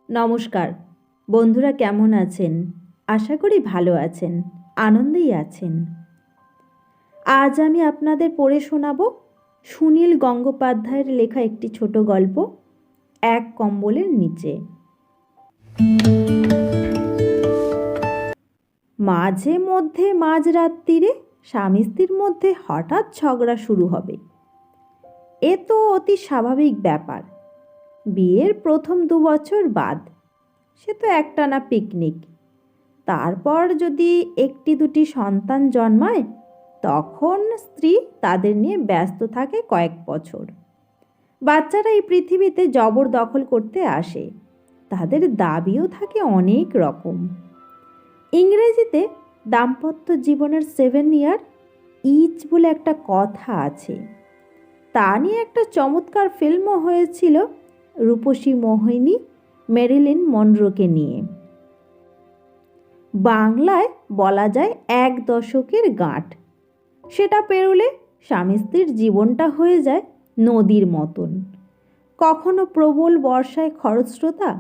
নমস্কার বন্ধুরা, কেমন আছেন? আশা করি ভালো আছেন, আনন্দেই আছেন। আজ আমি আপনাদের পড়ে শোনাব সুনীল গঙ্গোপাধ্যায়ের লেখা একটি ছোট গল্প, এক কম্বলের নিচে। মাঝে মধ্যে মাঝরাত্রিরে স্বামী স্ত্রীর মধ্যে হঠাৎ ঝগড়া শুরু হবে। এ তো অতি স্বাভাবিক ব্যাপার। বিয়ের প্রথম 2 বছর বাদ সে তো একটানা পিকনিক। তারপর যদি একটি দুটি সন্তান জন্মায় তখন স্ত্রী তাদের নিয়ে ব্যস্ত থাকে কয়েক বছর। বাচ্চারা এই পৃথিবীতে জবরদখল করতে আসে, তাদের দাবিও থাকে অনেক রকম। ইংরেজিতে দাম্পত্য জীবনের 7 ইয়ার ইচ বলে একটা কথা আছে। তা নিয়ে একটা চমৎকার ফিল্মও হয়েছিল রূপসী মোহিনী মেরিলিন মনরোকে নিয়ে। বাংলায় বলা যায় 1 দশকের গাঁট। সেটা পেরোলে স্বামী স্ত্রীর জীবনটা হয়ে যায় নদীর মতন। কখনো প্রবল বর্ষায় খরস্রোতা,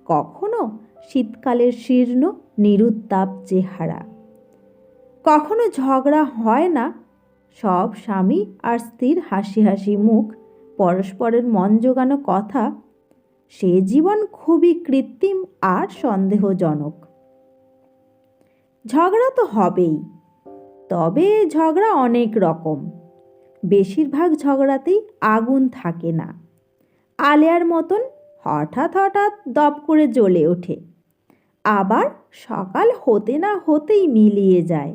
কখনো শীতকালের শীর্ণ নিরুত্তাপ চেহারা। কখনো ঝগড়া হয় না, সব স্বামী আর স্ত্রীর হাসি হাসি মুখ, পরস্পরের মন জোগানো কথা। সে জীবন খুবই কৃত্রিম আর সন্দেহজনক। ঝগড়া তো হবেই, তবে ঝগড়া অনেক রকম। বেশিরভাগ ঝগড়াতেই আগুন থাকে না। আলেয়ার মতন হঠাৎ হঠাৎ দপ করে জ্বলে ওঠে, আবার সকাল হতে না হতেই মিলিয়ে যায়।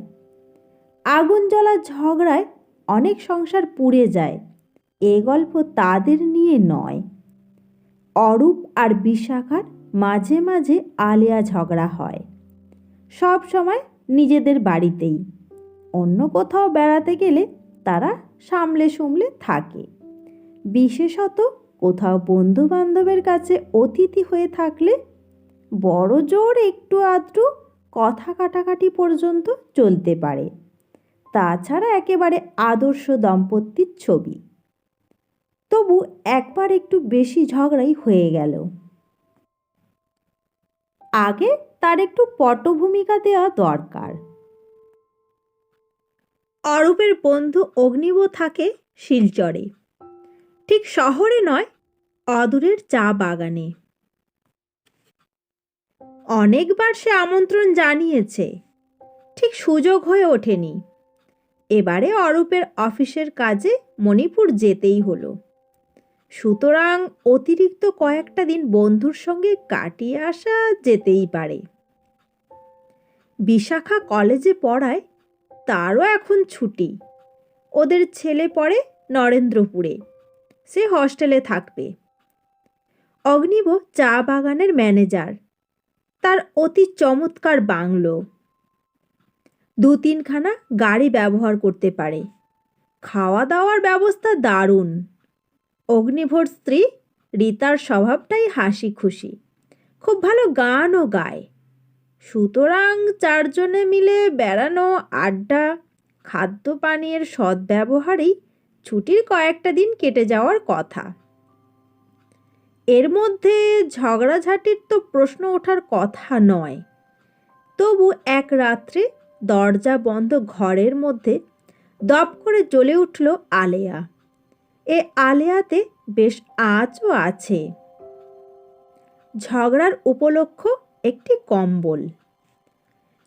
আগুন জ্বলা ঝগড়ায় অনেক সংসার পুড়ে যায়। এ গল্প তাদের নিয়ে নয়। অরূপ আর বিশাখার মাঝে মাঝে আলেয়া ঝগড়া হয়, সব সময় নিজেদের বাড়িতেই। অন্য কোথাও বেড়াতে গেলে তারা সামলে সুমলে থাকে। বিশেষত কোথাও বন্ধু বান্ধবের কাছে অতিথি হয়ে থাকলে বড় জোর একটু আধটু কথা কাটাকাটি পর্যন্ত চলতে পারে। তাছাড়া একেবারে আদর্শ দম্পতির ছবি। তবু একবার একটু বেশি ঝগড়াই হয়ে গেল। আগে তার একটু পটভূমিকা দেওয়া দরকার। অরূপের বন্ধু অগ্নিব থাকে শিলচরে, ঠিক শহরে নয়, অদূরের চা বাগানে। অনেকবার সে আমন্ত্রণ জানিয়েছে, ঠিক সুযোগ হয়ে ওঠেনি। এবারে অরূপের অফিসের কাজে মণিপুর যেতেই হলো। সুতরাং অতিরিক্ত কয়েকটা দিন বন্ধুর সঙ্গে কাটিয়ে আসা যেতেই পারে। বিশাখা কলেজে পড়ায়, তারও এখন ছুটি। ওদের ছেলে পড়ে নরেন্দ্রপুরে, সে হস্টেলে থাকবে। অগ্নিব চা বাগানের ম্যানেজার, তার অতি চমৎকার বাংলো। 2-3খানা গাড়ি ব্যবহার করতে পারে। খাওয়া দাওয়ার ব্যবস্থা দারুণ। অগ্নিভর স্ত্রী রীতার স্বভাবটাই হাসি খুশি, খুব ভালো গানও গায়। সুতরাং 4 জনে মিলে বেড়ানো, আড্ডা, খাদ্য পানীয়ের সদ্ব্যবহারেই ছুটির কয়েকটা দিন কেটে যাওয়ার কথা। এর মধ্যে ঝগড়াঝাটির তো প্রশ্ন ওঠার কথা নয়। তবু এক রাত্রে দরজা বন্ধ ঘরের মধ্যে দপ করে জ্বলে উঠল আলেয়া। এ আলেয়াতে বেশ আঁচও আছে। ঝগড়ার উপলক্ষ একটি কম্বল।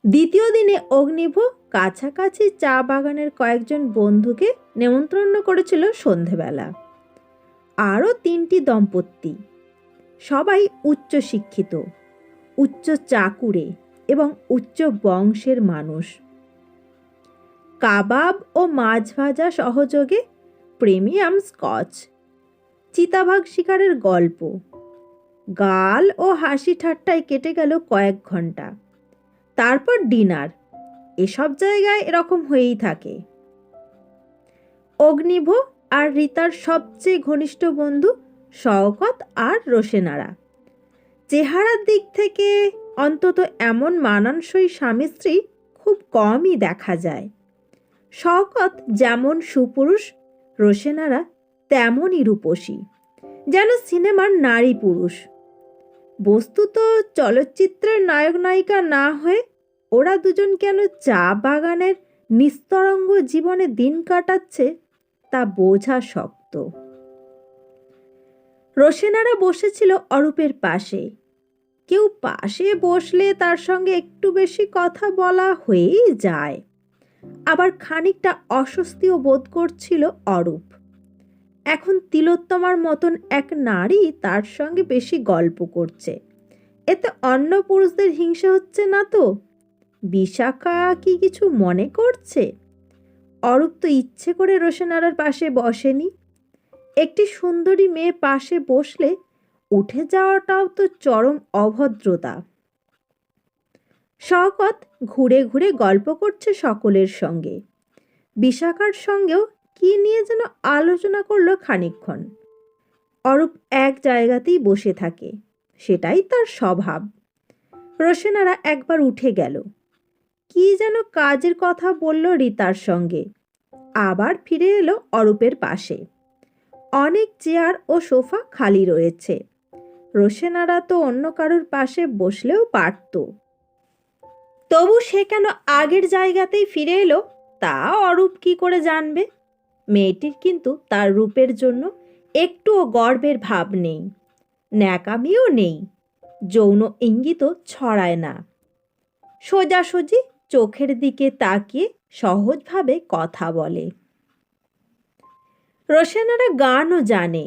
দ্বিতীয় দিনে অগ্নিভ কাছাকাছি চা বাগানের কয়েকজন বন্ধুকে নেমন্ত্রণ করেছিল সন্ধেবেলা। আরও 3টি দম্পতি, সবাই উচ্চ শিক্ষিত, উচ্চ চাকুরে এবং উচ্চ বংশের মানুষ। কাবাব ও মাছ ভাজা সহযোগে প্রিমিয়াম স্কচ, চিতাবাঘ শিকারের গল্প, গাল ও হাসি ঠাট্টায় কেটে গেল কয়েক ঘন্টা। তারপর ডিনার। এসব জায়গায় এরকম হয়েই থাকে। অগ্নিভ আর রীতার সবচেয়ে ঘনিষ্ঠ বন্ধু শওকত আর রোশেনারা। চেহারার দিক থেকে অন্তত এমন মানানসই স্বামী স্ত্রী খুব কমই দেখা যায়। শওকত যেমন সুপুরুষ, রোশেনারা তেমনই রূপসী, যেন সিনেমার নারী পুরুষ। বস্তুত চলচ্চিত্রের নায়ক নায়িকা না হয়ে ওরা দুজন কেন চা বাগানের নিস্তরঙ্গ জীবনে দিন কাটাচ্ছে তা বোঝা শক্ত। রোশেনারা বসেছিল অরূপের পাশে। কেউ পাশে বসলে তার সঙ্গে একটু বেশি কথা বলা হয়েই যায়। আবার খানিকটা অস্বস্তিও বোধ করছিল অরূপ। এখন তিলোত্তমার মতন এক নারী তার সঙ্গে বেশি গল্প করছে, এতে অন্য পুরুষদের হিংসা হচ্ছে না তো? বিশাখা কি কিছু মনে করছে? অরূপ তো ইচ্ছে করে রোশেনারার পাশে বসেনি। একটি সুন্দরী মেয়ে পাশে বসলে উঠে যাওয়াটাও তো চরম অভদ্রতা। শওকত ঘুরে ঘুরে গল্প করছে সকলের সঙ্গে। বিশাখার সঙ্গেও কি নিয়ে যেন আলোচনা করলো খানিকক্ষণ। অরূপ এক জায়গাতেই বসে থাকে, সেটাই তার স্বভাব। রোশেনারা একবার উঠে গেল, কি যেন কাজের কথা বলল রিতার সঙ্গে, আবার ফিরে এলো অরূপের পাশে। অনেক চেয়ার ও সোফা খালি রয়েছে। রোশেনারা তো অন্য কারোর পাশে বসলেও পারত, তবু সে কেন আগের জায়গাতেই ফিরে এলো তা অরূপ কি করে জানবে? মেয়েটির কিন্তু তার রূপের জন্য একটুও গর্বের ভাব নেই, ন্যাকামিও নেই, যৌন ইঙ্গিতও ছড়ায় না। সোজাসুজি চোখের দিকে তাকিয়ে সহজভাবে কথা বলে। রোশেনারা গানও জানে।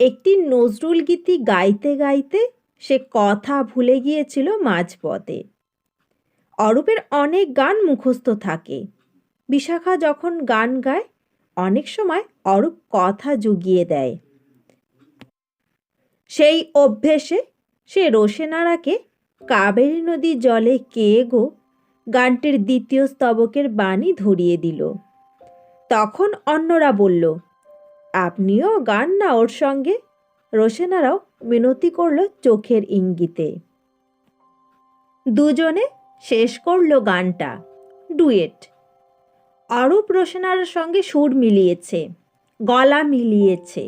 একটি নজরুল গীতি গাইতে গাইতে সে কথা ভুলে গিয়েছিল মাঝপথে। অরূপের অনেক গান মুখস্থ থাকে। বিশাখা যখন গান গায় অনেক সময় অরূপ কথা জুগিয়ে দেয়। সেই অভ্যেসে সে রোশেনারাকে কাবেরী নদী জলে কে গো গানটির দ্বিতীয় স্তবকের বাণী ধরিয়ে দিল। তখন অন্যরা বলল, আপনিও গান না ওর সঙ্গে। রোশেনারাও মিনতি করল চোখের ইঙ্গিতে। দুজনে শেষ করল গানটা, ডুয়েট। অরূপ রোশেনারার সঙ্গে সুর মিলিয়েছে, গলা মিলিয়েছে,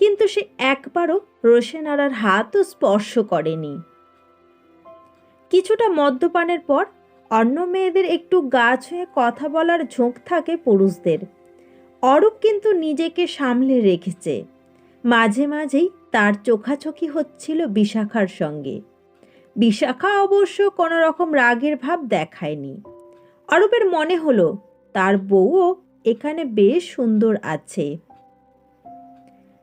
কিন্তু সে একবারও রোশেনারার হাতও স্পর্শ করেনি। কিছুটা মদ্যপানের পর অন্য মেয়েদের একটু গা ছুঁয়ে কথা বলার ঝোঁক থাকে পুরুষদের। অরূপ কিন্তু নিজেকে সামলে রেখেছে। মাঝে মাঝেই তার চোখাচোখি হচ্ছিল বিশাখার সঙ্গে। বিশাখা অবশ্য কোনো রকম রাগের ভাব দেখায়নি। অরূপের মনে হলো তার বউও এখানে বেশ সুন্দর আছে।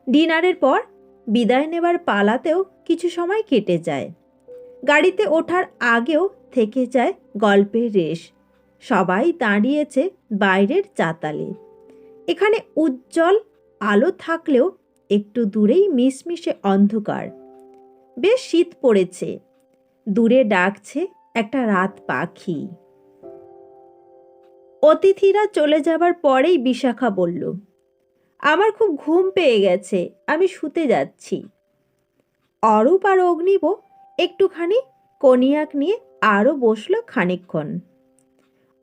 ডিনারের পর বিদায় নেবার পালাতেও কিছু সময় কেটে যায়। গাড়িতে ওঠার আগেও থেকে যায় গল্পের রেশ। সবাই দাঁড়িয়েছে বাইরের চাতালে। এখানে উজ্জ্বল আলো থাকলেও একটু দূরেই মিশমিশে অন্ধকার। বেশ শীত পড়েছে। দূরে ডাকছে একটা রাত পাখি। অতিথিরা চলে যাবার পরেই বিশাখা বলল, আমার খুব ঘুম পেয়ে গেছে, আমি শুতে যাচ্ছি। অরূপ আর অগ্নিব একটুখানি কনিয়াক নিয়ে আরও বসলো খানিকক্ষণ।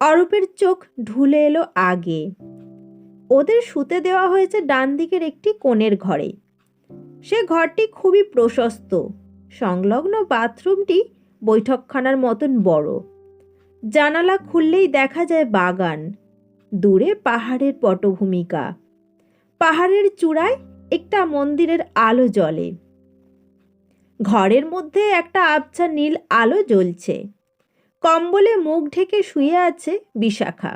অরূপের চোখ ঢুলে এলো আগে। ওদের শুতে দেওয়া হয়েছে ডান দিকের একটি কোণের ঘরে। সে ঘরটি খুবই প্রশস্ত। সংলগ্ন বাথরুমটি বৈঠকখানার মতন বড়। জানালা খুললেই দেখা যায় বাগান, দূরে পাহাড়ের পটভূমিকা। পাহাড়ের চূড়ায় একটা মন্দিরের আলো জ্বলে। ঘরের মধ্যে একটা আবছা নীল আলো জ্বলছে। কম্বলে মুখ ঢেকে শুয়ে আছে বিশাখা,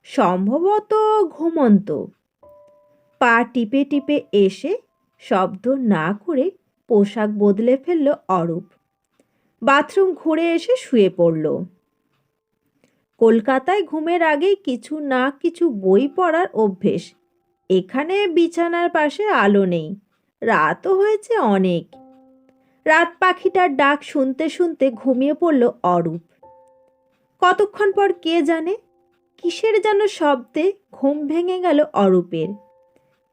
সম্ভবত ঘুমন্ত। পা টিপে টিপে এসে শব্দ না করে পোশাক বদলে ফেলল অরূপ। বাথরুম ঘুরে এসে শুয়ে পড়ল। কলকাতায় ঘুমের আগে কিছু না কিছু বই পড়ার অভ্যেস। এখানে বিছানার পাশে আলো নেই, রাতও হয়েছে অনেক। রাত পাখিটার ডাক শুনতে শুনতে ঘুমিয়ে পড়ল অরূপ। কতক্ষণ পর কে জানে কিসের যেন শব্দে ঘুম ভেঙে গেল অরূপের।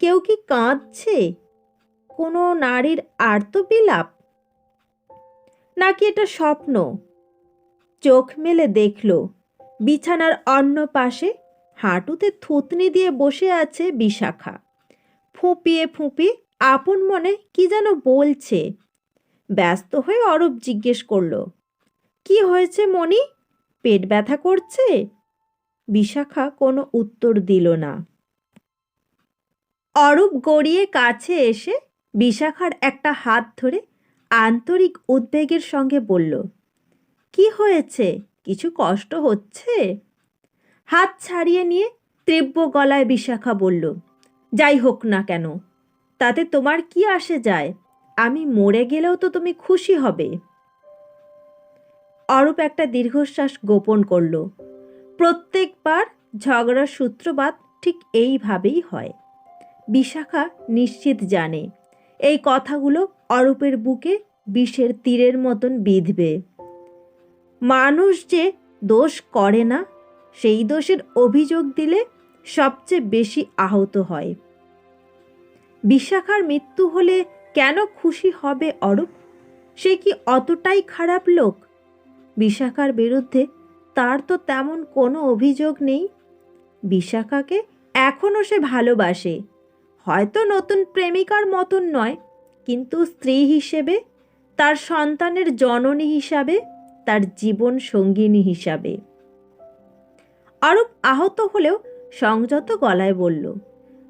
কেউ কি কাঁদছে? কোনো নারীর আর্তবিলাপ? নাকি এটা স্বপ্ন? চোখ মেলে দেখল বিছানার অন্য পাশে হাঁটুতে থুতনি দিয়ে বসে আছে বিশাখা। ফুঁপিয়ে ফুঁপিয়ে আপন মনে কি যেন বলছে। ব্যস্ত হয়ে অরূপ জিজ্ঞেস করলো, কি হয়েছে মণি? পেট ব্যথা করছে? বিশাখা কোনো উত্তর দিল না। অরূপ গড়িয়ে কাছে এসে বিশাখার একটা হাত ধরে আন্তরিক উদ্বেগের সঙ্গে বলল, কি হয়েছে? কিছু কষ্ট হচ্ছে? হাত ছাড়িয়ে নিয়ে তীব্র গলায় বিশাখা বলল, যাই হোক না কেন, তাতে তোমার কি আসে যায়? আমি মরে গেলেও তো তুমি খুশি হবে। অরূপ একটা দীর্ঘশ্বাস গোপন করল। প্রত্যেকবার ঝগড়ার সূত্রপাত ঠিক এইভাবেই হয়। বিশাখা নিশ্চিত জানে এই কথাগুলো অরূপের বুকে বিষের তীরের মতন বিঁধবে। মানুষ যে দোষ করে না, সেই দোষের অভিযোগ দিলে সবচেয়ে বেশি আহত হয়। বিশাখার মৃত্যু হলে কেন খুশি হবে অরূপ? সে কি অতটাই খারাপ লোক? বিশাখার বিরুদ্ধে তার তো তেমন কোনো অভিযোগ নেই। বিশাখাকে এখনও সে ভালোবাসে, হয়তো নতুন প্রেমিকার মতন নয়, কিন্তু স্ত্রী হিসেবে, তার সন্তানের জননী হিসাবে, তার জীবন সঙ্গিনী হিসাবে। অরূপ আহত হলেও সংযত গলায় বলল,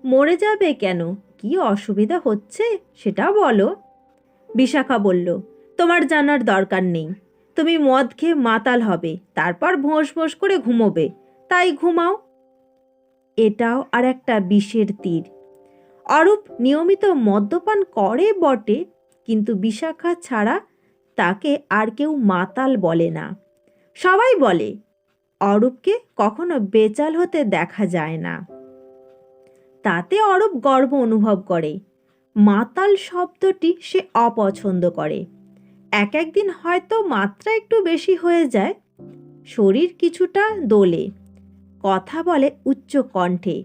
মরে যাবে কেন? কি অসুবিধা হচ্ছে সেটা বলো। বিশাখা বলল, তোমার জানার দরকার নেই। তুমি মদ খেয়ে মাতাল হবে, তারপর ভোঁস ভোঁস করে ঘুমোবে, তাই ঘুমাও। এটাও আর একটা বিষের তীর। অরূপ নিয়মিত মদ্যপান করে বটে, কিন্তু বিশাখা ছাড়া তাকে আর কেউ মাতাল বলে না। সবাই বলে অরূপকে কখনো বেচাল হতে দেখা যায় না। তাতে অরূপ গর্ব অনুভব করে। মাতাল শব্দটি সে অপছন্দ করে। এক একদিন হয়তো মাত্রা একটু বেশি হয়ে যায়, শরীর কিছুটা দোলে, কথা বলে উচ্চ কণ্ঠে,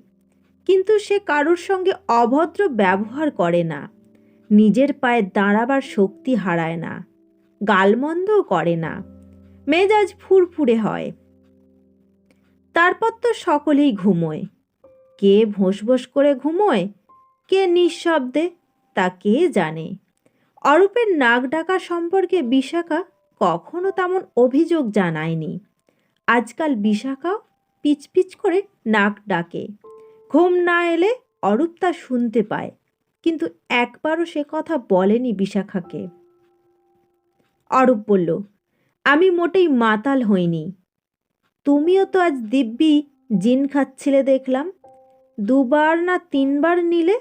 কিন্তু সে কারোর সঙ্গে অভদ্র ব্যবহার করে না, নিজের পায়ে দাঁড়াবার শক্তি হারায় না, গালমন্দও করে না, মেজাজ ফুরফুরে হয়। তারপর তো সকলেই ঘুমোয়। কে ভোঁস করে ঘুমোয়, কে নিঃশব্দে, তা কে জানে। অরূপের নাক ডাকা সম্পর্কে বিশাখা কখনো তেমন অভিযোগ জানায়নি। আজকাল বিশাখাও পিচপিচ করে নাক ডাকে। ঘুম না এলে অরূপ তা শুনতে পায়, কিন্তু একবারও সে কথা বলেনি বিশাখাকে। অরূপ বলল, আমি মোটেই মাতাল হইনি। তুমিও তো আজ দিব্যি জিন খাচ্ছিলে দেখলাম, 2বার না 3বার নিলে।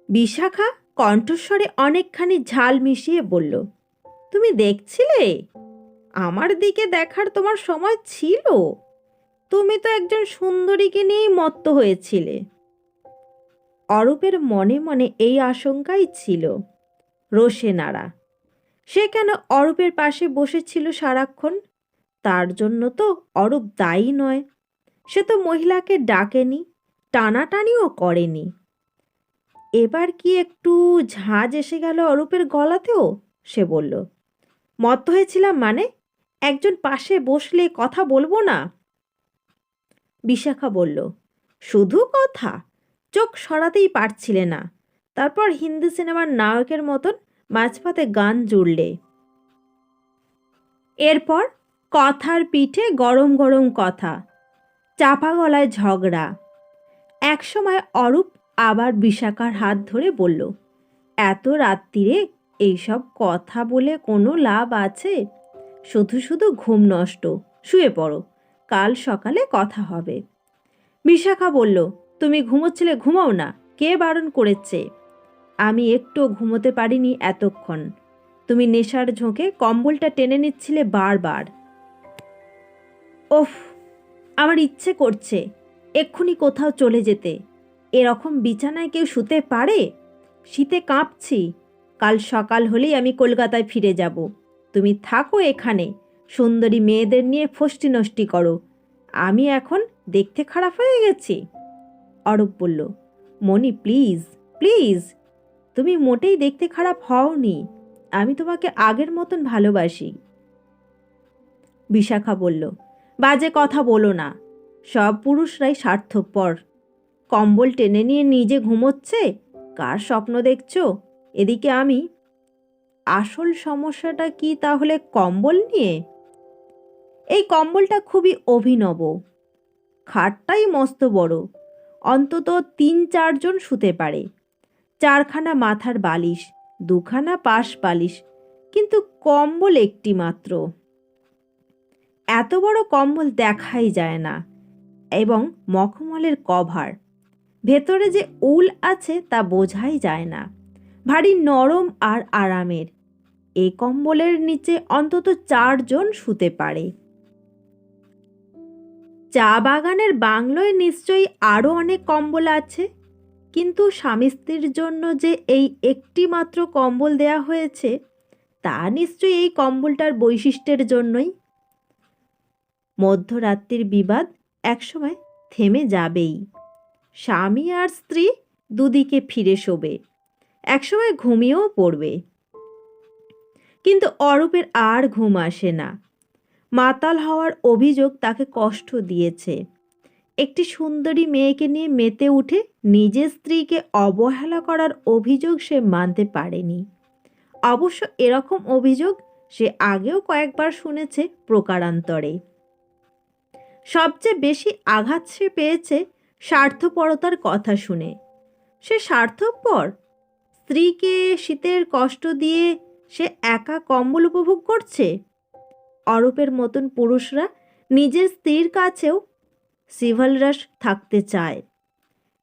বিশাখা কণ্ঠস্বরে অনেকখানি ঝাল মিশিয়ে বলল, তুমি দেখছিলে? আমার দিকে দেখার তোমার সময় ছিল? তুমি তো একজন সুন্দরীকে নিয়েই মত্ত হয়েছিলে। অরূপের মনে মনে এই আশঙ্কাই ছিল। রোষে নাড়া। সে কেন অরূপের পাশে বসেছিল সারাক্ষণ? তার জন্য তো অরূপ দায়ী নয়। সে তো মহিলাকে ডাকেনি, টানাটানিও করেনি। এবার কি একটু ঝাঁজ এসে গেল অরূপের গলাতেও? সে বলল, মত্ত হয়েছিলাম মানে? একজন পাশে বসলে কথা বলবো না? বিশাখা বলল, শুধু কথা? চোখ সরাতেই পারছিলে না, তারপর হিন্দি সিনেমার নায়কের মতন মাঝপথে গান জুড়লে। এরপর কথার পিঠে গরম গরম কথা, চাপা গলায় ঝগড়া। একসময় অরূপ আবার বিশাখার হাত ধরে বলল, এত রাত্রিরে এইসব কথা বলে কোনো লাভ আছে? শুধু শুধু ঘুম নষ্ট, শুয়ে পড়ো, কাল সকালে কথা হবে। বিশাখা বলল, তুমি ঘুমোচ্ছিলে, ঘুমাও না, কে বারণ করেছে? আমি একটুও ঘুমোতে পারিনি এতক্ষণ। তুমি নেশার ঝোঁকে কম্বলটা টেনে নিচ্ছিলে বারবার। ওফ, আমার ইচ্ছে করছে এক্ষুনি কোথাও চলে যেতে। এরকম বিছানায় কেউ শুতে পারে? শীতে কাঁপছি। কাল সকাল হলেই আমি কলকাতায় ফিরে যাব। তুমি থাকো এখানে, সুন্দরী মেয়েদের নিয়ে ফষ্টি নষ্টি করো। আমি এখন দেখতে খারাপ হয়ে গেছি? অরূপ বলল, মণি প্লিজ প্লিজ, তুমি মোটেই দেখতে খারাপ হওনি। আমি তোমাকে আগের মতন ভালোবাসি। বিশাখা বলল, বাজে কথা বলো না। সব পুরুষরাই স্বার্থপর। কম্বল টেনে নিয়ে নিজে ঘুমোচ্ছে, কার স্বপ্ন দেখছো? এদিকে আমি। আসল সমস্যাটা কি তাহলে কম্বল নিয়ে? এই কম্বলটা খুবই অভিনব। খাটটাই মস্ত বড়, অন্তত ৩-৪ জন শুতে পারে। ৪খানা মাথার বালিশ, ২খানা পাশ বালিশ, কিন্তু কম্বল একটি মাত্র। এত বড় কম্বল দেখাই যায় না, এবং মখমলের কভার, ভেতরে যে উল আছে তা বোঝাই যায় না। ভারী নরম আর আরামের। এই কম্বলের নিচে অন্তত ৪ জন শুতে পারে। চা বাগানের বাংলোয় নিশ্চয়ই আরও অনেক কম্বল আছে, কিন্তু স্বামী স্ত্রীর জন্য যে এই একটি মাত্র কম্বল দেয়া হয়েছে, তা নিশ্চয়ই এই কম্বলটার বৈশিষ্ট্যের জন্যই। মধ্যরাত্রির বিবাদ একসময় থেমে যাবেই। স্বামী আর স্ত্রী দুদিকে ফিরে শোবে, একসময় ঘুমিয়েও পড়বে। কিন্তু অরূপের আর ঘুম আসে না। মাতাল হওয়ার অভিযোগ তাকে কষ্ট দিয়েছে। একটি সুন্দরী মেয়েকে নিয়ে মেতে উঠে নিজের স্ত্রীকে অবহেলা করার অভিযোগ সে মানতে পারেনি। অবশ্য এরকম অভিযোগ সে আগেও কয়েকবার শুনেছে প্রকারান্তরে। সবচেয়ে বেশি আঘাত সে পেয়েছে স্বার্থপরতার কথা শুনে। সে স্বার্থপর? স্ত্রীকে শীতের কষ্ট দিয়ে সে একা কম্বল উপভোগ করছে। অরূপের মতন পুরুষরা নিজের স্ত্রীর কাছেও সিভালরাস থাকতে চায়।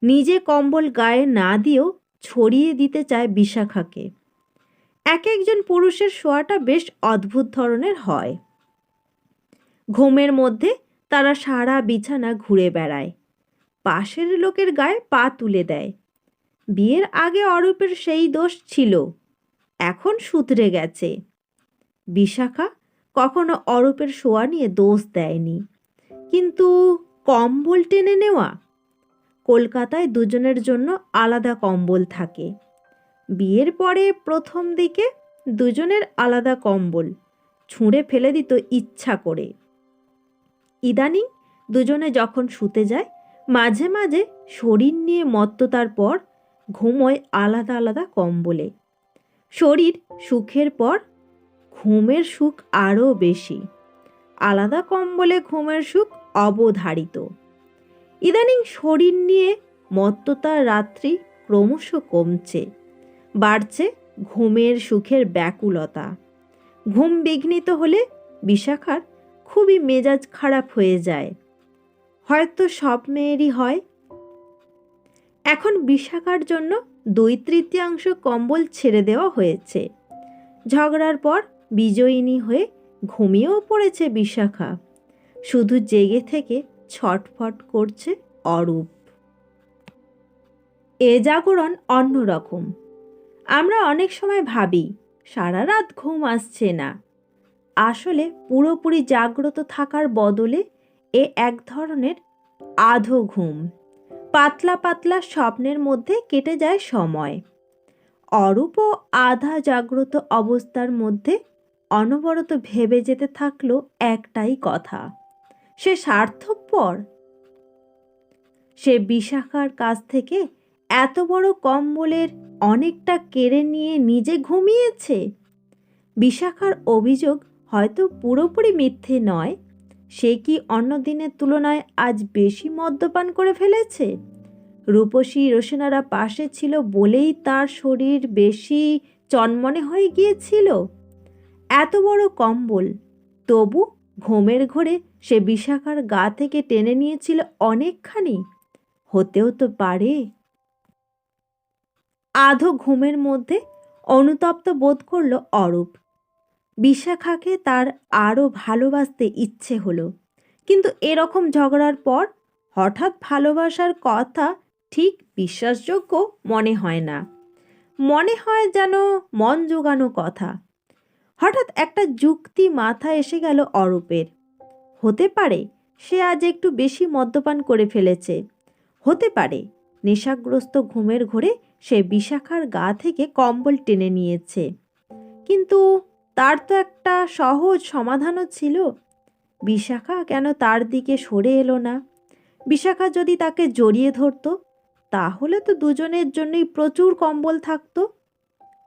নিজে কম্বল গায়ে না দিয়েও ছড়িয়ে দিতে চায় বিশাখাকে। এক একজন পুরুষের শোয়াটা বেশ অদ্ভুত ধরনের হয়। ঘুমের মধ্যে তারা সারা বিছানা ঘুরে বেড়ায়, পাশের লোকের গায়ে পা তুলে দেয়। বিয়ের আগে অরূপের সেই দোষ ছিল, এখন শুধরে গেছে। বিশাখা কখনো অরূপের শোয়া নিয়ে দোষ দেয়নি, কিন্তু কম্বল টেনে নেওয়া? কলকাতায় দুজনের জন্য আলাদা কম্বল থাকে। বিয়ের পরে প্রথম দিকে দুজনের আলাদা কম্বল ছুঁড়ে ফেলে দিত ইচ্ছা করে। ইদানিং দুজনে যখন শুতে যায়, মাঝে মাঝে শরীর নিয়ে মত্ততার পর ঘুমোয় আলাদা আলাদা কম্বলে। শরীর সুখের পর ঘুমের সুখ আরও বেশি। আলাদা কম্বলে ঘুমের সুখ অবধারিত। ইদানিং শরীর নিয়ে মত্ততার রাত্রি ক্রমশ কমছে, বাড়ছে ঘুমের সুখের ব্যাকুলতা। ঘুম বিঘ্নিত হলে বিশাখার খুবই মেজাজ খারাপ হয়ে যায়। হয়তো সব মেয়েরই হয়। এখন বিশাখার জন্য 2/3 কম্বল ছেড়ে দেওয়া হয়েছে। ঝগড়ার পর বিজয়িনী হয়ে ঘুমিয়েও পড়েছে বিশাখা। শুধু জেগে থেকে ছটফট করছে অরূপ। এ জাগরণ অন্যরকম। আমরা অনেক সময় ভাবি সারা রাত ঘুম আসছে না। আসলে পুরোপুরি জাগ্রত থাকার বদলে এ এক ধরনের আধো ঘুম। পাতলা পাতলা স্বপ্নের মধ্যে কেটে যায় সময়। অরূপও আধা জাগ্রত অবস্থার মধ্যে অনবরত ভেবে যেতে থাকলো একটাই কথা, সে স্বার্থপর। সে বিশাখার কাছ থেকে এত বড় কম্বলের অনেকটা কেড়ে নিয়ে নিজে ঘুমিয়েছে। বিশাখার অভিযোগ হয়তো পুরোপুরি মিথ্যে নয়। সে কি অন্য দিনের তুলনায় আজ বেশি মদ্যপান করে ফেলেছে? রূপসী রোশনারা পাশে ছিল বলেই তার শরীর বেশি চনমনে হয়ে গিয়েছিল। এত বড় কম্বল, তবু ঘুমের ঘোরে সে বিশাখার গা থেকে টেনে নিয়েছিল অনেকখানি। হতেও তো পারে। আধো ঘুমের মধ্যে অনুতপ্ত বোধ করল অরূপ। বিশাখাকে তার আরও ভালোবাসতে ইচ্ছে হলো, কিন্তু এরকম ঝগড়ার পর হঠাৎ ভালোবাসার কথা ঠিক বিশ্বাসযোগ্য মনে হয় না। মনে হয় যেন মন জোগানো কথা। হঠাৎ একটা যুক্তি মাথায় এসে গেল অরূপের। হতে পারে সে আজ একটু বেশি মদ্যপান করে ফেলেছে। হতে পারে নেশাগ্রস্ত ঘুমের ঘোরে সে বিশাখার গা থেকে কম্বল টেনে নিয়েছে। কিন্তু তার তো একটা সহজ সমাধানও ছিল। বিশাখা কেন তার দিকে সরে এলো না? বিশাখা যদি তাকে জড়িয়ে ধরত, তাহলে তো দুজনের জন্যই প্রচুর কম্বল থাকতো।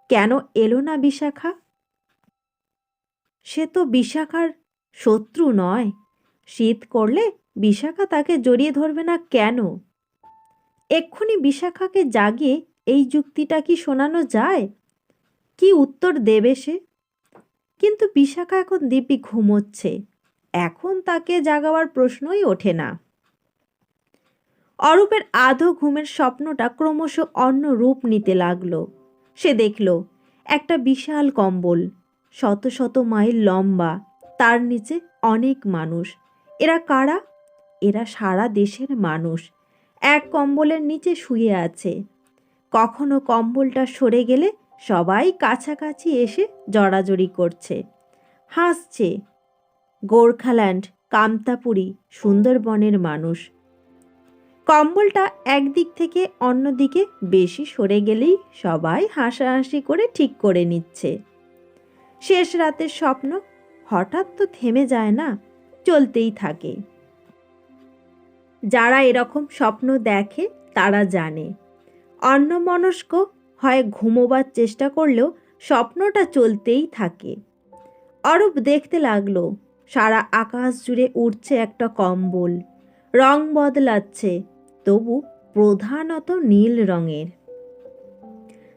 কেন এলো না বিশাখা? সে তো বিশাখার শত্রু নয়। শীত করলে বিশাখা তাকে জড়িয়ে ধরবে না কেন? এক্ষুনি বিশাখাকে জাগিয়ে এই যুক্তিটা কি শোনানো যায়? কি উত্তর দেবে সে? কিন্তু বিশাখা এখন দিব্যি ঘুমোচ্ছে। এখন তাকে জাগাবার প্রশ্নই ওঠে না। অরূপের আধো ঘুমের স্বপ্নটা ক্রমশ অন্য রূপ নিতে লাগলো। সে দেখল একটা বিশাল কম্বল, শত শত মাইল লম্বা, তার নিচে অনেক মানুষ। এরা কারা? এরা সারা দেশের মানুষ এক কম্বলের নিচে শুয়ে আছে। কখনো কম্বলটা সরে গেলে সবাই কাছাকাছি এসে জড়াজড়ি করছে, হাসছে। গোর্খাল্যান্ড, কামতাপুরী, সুন্দরবনের মানুষ। কম্বলটা একদিক থেকে অন্যদিকে বেশি সরে গেলেই সবাই হাসাহাসি করে ঠিক করে নিচ্ছে। শেষ রাতের স্বপ্ন হঠাৎ তো থেমে যায় না, চলতেই থাকে। যারা এরকম স্বপ্ন দেখে তারা জানে অন্যমনস্ক হয় ঘুমোবার চেষ্টা করলেও স্বপ্নটা চলতেই থাকে। অরূপ দেখতে লাগলো সারা আকাশ জুড়ে উড়ছে একটা কম্বল, রং বদলাচ্ছে, তবু প্রধানত নীল রঙের।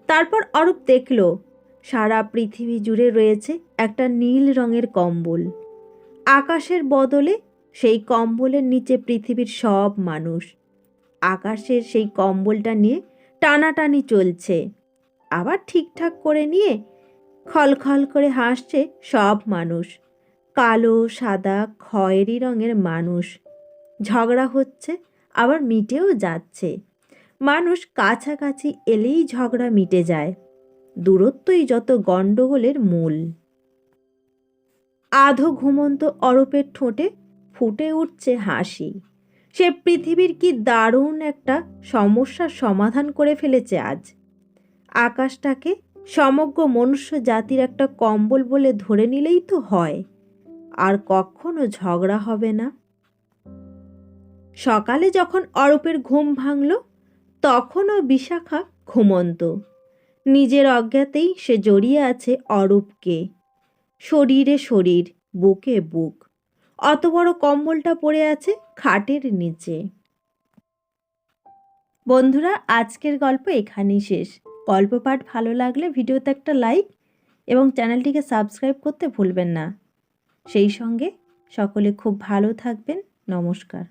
তারপর অরূপ দেখল সারা পৃথিবী জুড়ে রয়েছে একটা নীল রঙের কম্বল। আকাশের বদলে সেই কম্বলের নিচে পৃথিবীর সব মানুষ। আকাশের সেই কম্বলটা নিয়ে টানাটানি চলছে, আবার ঠিকঠাক করে নিয়ে খলখল করে হাসছে সব মানুষ। কালো, সাদা, খয়েরি রঙের মানুষ। ঝগড়া হচ্ছে, আবার মিটেও যাচ্ছে। মানুষ কাছাকাছি এলেই ঝগড়া মিটে যায়। দূরত্বই যত গণ্ডগোলের মূল। আধো ঘুমন্ত অরূপের ঠোঁটে ফুটে উঠছে হাসি। সে পৃথিবীর কি দারুণ একটা সমস্যার সমাধান করে ফেলেছে আজ। আকাশটাকে সমগ্র মনুষ্য জাতির একটা কম্বল বলে ধরে নিলেই তো হয়, আর কখনো ঝগড়া হবে না। সকালে যখন অরূপের ঘুম ভাঙল, তখনও বিশাখা ঘুমন্ত। নিজের অজ্ঞাতেই সে জড়িয়ে আছে অরূপকে, শরীরে শরীর, বুকে বুক। অত বড় কম্বলটা পড়ে আছে খাটের নিচে। বন্ধুরা, আজকের গল্প এখানেই শেষ। গল্প পাঠ ভালো লাগলে ভিডিওতে একটা লাইক এবং চ্যানেলটিকে সাবস্ক্রাইব করতে ভুলবেন না। সেই সঙ্গে সকলে খুব ভালো থাকবেন। নমস্কার।